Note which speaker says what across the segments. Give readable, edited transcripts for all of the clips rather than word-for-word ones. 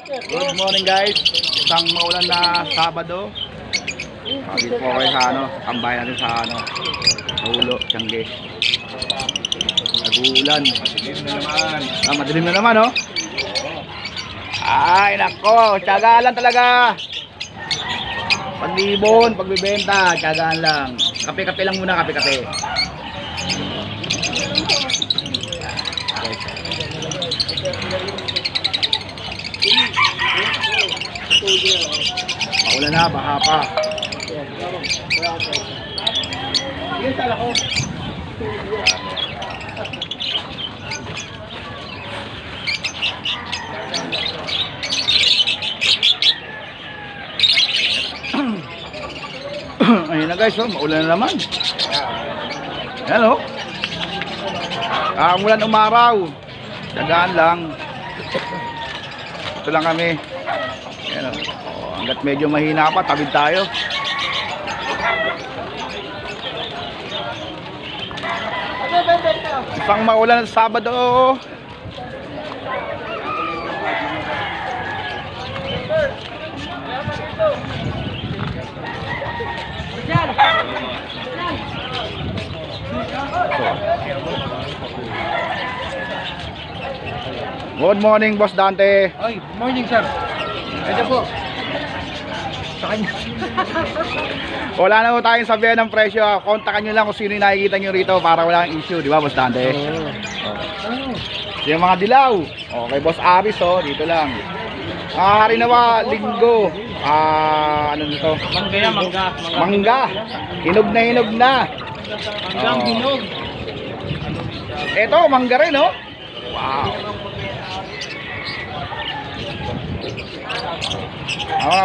Speaker 1: Good morning guys. Isang maulan na Sabado. Dito po kayo sa tambay natin sa Ulo, Tiangge. Nag-uulan. Madilim na naman. Madilim na naman oh. Ay nako, tiyagaan lang talaga. Paglibon, pagbibenta, tiyagaan lang. Kape-kape lang muna, kape-kape. Maulan na, baka pa. Yan tala ko. Ayun na guys, oh, maulan na naman. Yan oh. Ulan umaraw. Tiyagaan lang. Ito lang kami. Ayan, oh, hanggat medyo mahina pa, tabid tayo. Isang maulan na Sabado. Good morning, Boss Dante.
Speaker 2: Ay, good morning, sir. Ito po. Sa kanya.
Speaker 1: Wala na po tayong sabihan ng presyo. Kontakan nyo lang kung sino yung nakikita nyo rito para walang issue, di ba, Boss Dante? Yung mga dilaw. Okay, Boss Aris, oh, dito lang. Harinawa, linggo. Ano nito?
Speaker 2: Mangga yan, mangga.
Speaker 1: Mangga. Hinog na hinog na.
Speaker 2: Manggang hinog.
Speaker 1: Ito, mangga rin, oh. Wow.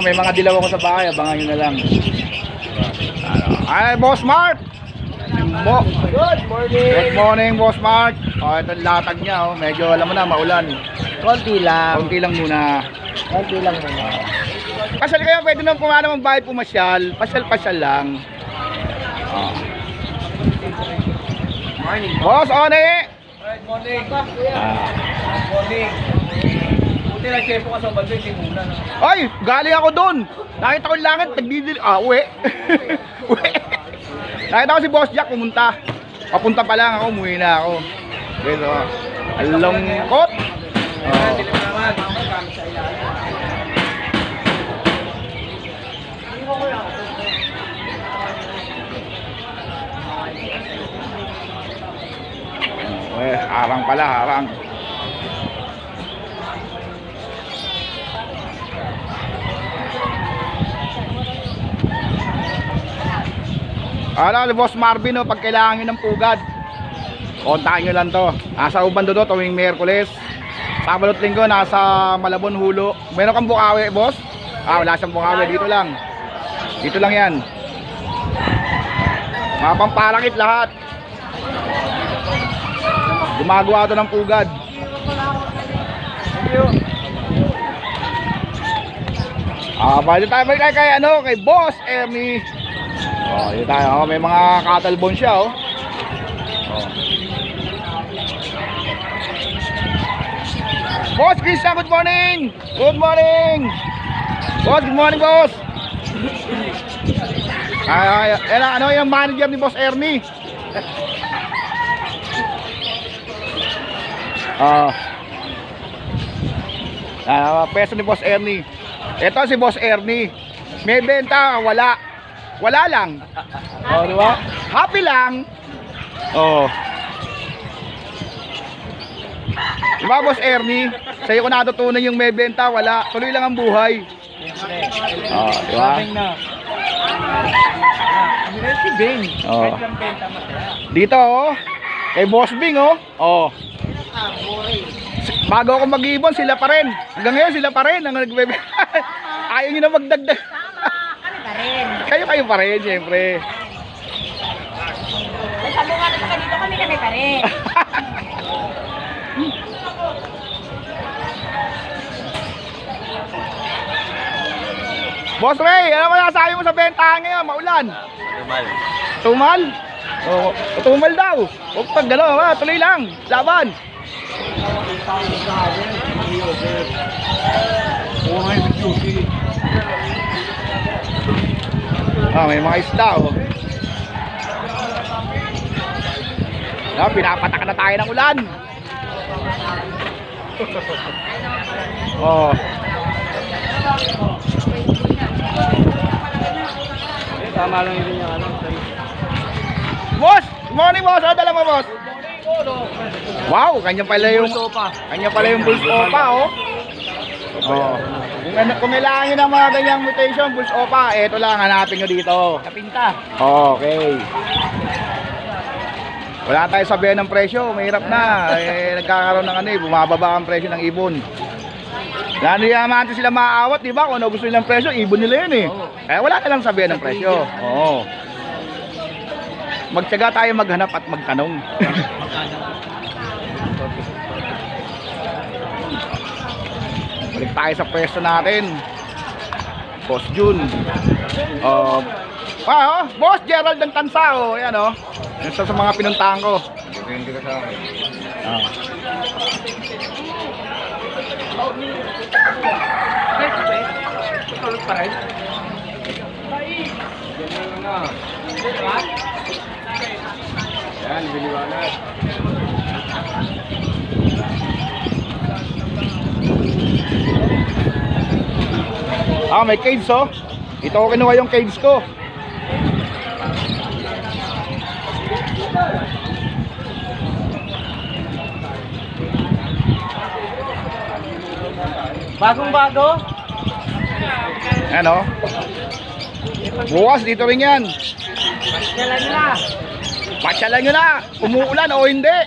Speaker 1: May mga dilaw ako sa bahay, abangan nyo na lang. Ay, Boss Mark.
Speaker 2: Good morning.
Speaker 1: Good morning, Boss Mark. Ito latag niya, oh. Medyo alam mo na, maulan.
Speaker 2: Konti lang.
Speaker 1: Konti lang muna.
Speaker 2: Konti lang muna.
Speaker 1: Pasyal kayo, pwede nang pumana ng bahay pumasyal. Pasyal-pasyal lang.
Speaker 2: Morning.
Speaker 1: Boss, One.
Speaker 2: Good morning. Morning. Buti lang siya po ka sa bandoy, simuna.
Speaker 1: Ay, galing ako doon. Nakita ko yung langit, nagdidil. Uwi. Uwi. Nakita ko si Boss Jack pumunta. Papunta pa lang ako, umuwi na ako. Pero, alongkot.
Speaker 2: Dilim naman.
Speaker 1: Harang pala, harang. Boss Marvin, oh, pag kailangan nyo ng pugad, kontakin nyo lang to. Nasa Ubando to tuwing Miyerkules. Sabado at Linggo nasa Malabon, Hulo. Meron kang Bukawi, boss? Wala siyang Bukawi, dito lang. Dito lang yan. Mga pamparakit lahat. Gumagawa ito ng pugad.
Speaker 2: Thank you.
Speaker 1: Bali tayo kay Boss Ernie. Dito tayo. May mga cattle bone siya, oh. Boss Christian, good morning. Good morning. Boss, good morning, boss. Ano yung manager ni Boss Ernie? Peso ni Boss Ernie. Ito si Boss Ernie. May benta, wala. Wala lang. Diba? Happy lang. Diba, Boss Ernie? Sa'yo ko natutunan yung may benta, wala. Tuloy lang ang buhay. Diba?
Speaker 2: Si Bing.
Speaker 1: Dito, oh. Kay Boss Bing, oh. Bago ako mag-ibon, sila pa rin. Hanggang ngayon, sila pa rin. Ayaw nyo na magdagdag. Kayo pa rin, siyempre.
Speaker 3: Sabi nga naman dito kami pa rin.
Speaker 1: Boss Ray, ano masasabi mo sa bentahan ngayon? Maulan.
Speaker 2: Tumal.
Speaker 1: Tumal? Oo, tumal daw. Huwag pag gano'n, tuloy lang. Laban.
Speaker 2: Oo nga yung juicy.
Speaker 1: Ah, may mga isda oh. Ah, pinapatak na tayo ng ulan. Oh.
Speaker 2: Tama lang yun yung ano.
Speaker 1: Boss! Good morning, boss! Ano dala mo, boss? Wow! Kanya pala yung bulls opa, oh. Oh. Kung kailangan nyo ng mga ganyang mutation, bulls opa, eto lang, hanapin nyo dito.
Speaker 2: Kapinta.
Speaker 1: Okay. Wala tayo sabihan ng presyo, mahirap na. Nagkakaroon ng ano bumababa ang presyo ng ibon. Lalo naman sila maaawat, di ba? Kung ano gusto nilang presyo, ibon nila yun eh. Kaya wala na lang sabihan ng presyo. Oo. Magtiyaga tayo maghanap at magtanong. Balik tayo sa pwesto natin. Boss Jun. Boss Gerald ng Tansa, oh. Ayan, oh. Yan sa mga pinuntahan ko.
Speaker 2: Depende ka sa akin. Tulog pa rin. Yan, biliwanag.
Speaker 1: May cage, oh. Ito ko kinuha yung cage ko.
Speaker 2: Bagong-bago?
Speaker 1: Ano? Bukas dito rin yan.
Speaker 2: Kailan na?
Speaker 1: Pasyalan nyo na. Umuulan o hindi.